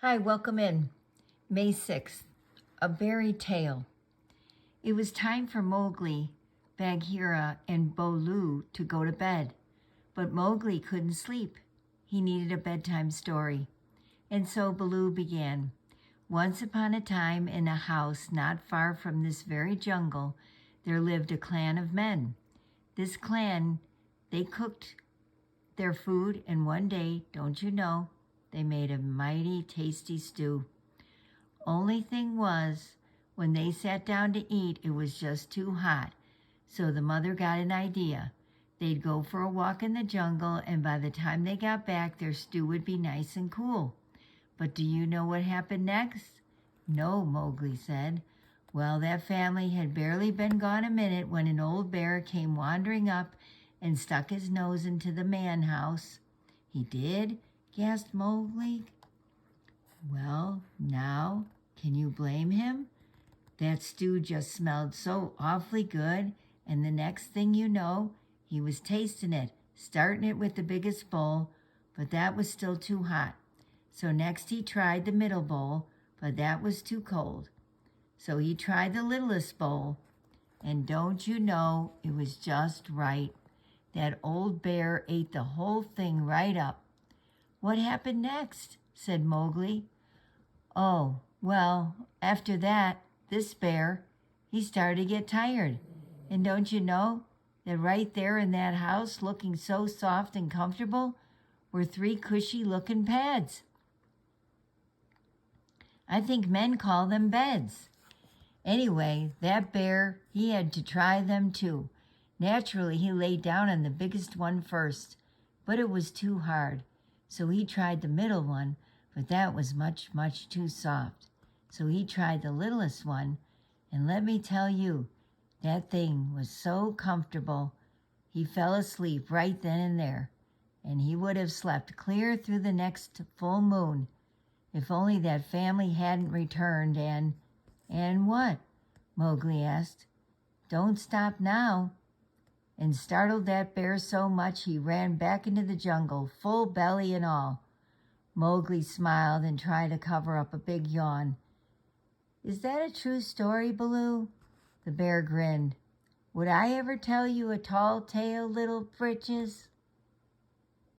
Hi, welcome in. May 6th, A Buried Tale. It was time for Mowgli, Bagheera, and Baloo to go to bed, but Mowgli couldn't sleep. He needed a bedtime story. And so Baloo began. Once upon a time, in a house not far from this very jungle, there lived a clan of men. This clan, they cooked their food, and one day, don't you know, they made a mighty tasty stew. Only thing was, when they sat down to eat, it was just too hot. So the mother got an idea. They'd go for a walk in the jungle, and by the time they got back, their stew would be nice and cool. But do you know what happened next? No, Mowgli said. Well, that family had barely been gone a minute when an old bear came wandering up and stuck his nose into the man house. He did? Gasped Mowgli. Well, now, can you blame him? That stew just smelled so awfully good, and the next thing you know, he was tasting it, starting it with the biggest bowl, but that was still too hot. So next he tried the middle bowl, but that was too cold. So he tried the littlest bowl, and don't you know, it was just right. That old bear ate the whole thing right up. What happened next? Said Mowgli. Oh, well, after that, this bear, he started to get tired. And don't you know that right there in that house, looking so soft and comfortable, were 3 cushy-looking pads. I think men call them beds. Anyway, that bear, he had to try them too. Naturally, he lay down on the biggest one first, but it was too hard. So he tried the middle one, but that was much, much too soft. So he tried the littlest one, and let me tell you, that thing was so comfortable, he fell asleep right then and there, and he would have slept clear through the next full moon, if only that family hadn't returned and what? Mowgli asked. Don't stop now. And startled that bear so much he ran back into the jungle, full belly and all. Mowgli smiled and tried to cover up a big yawn. Is that a true story, Baloo? The bear grinned. Would I ever tell you a tall tale, little britches?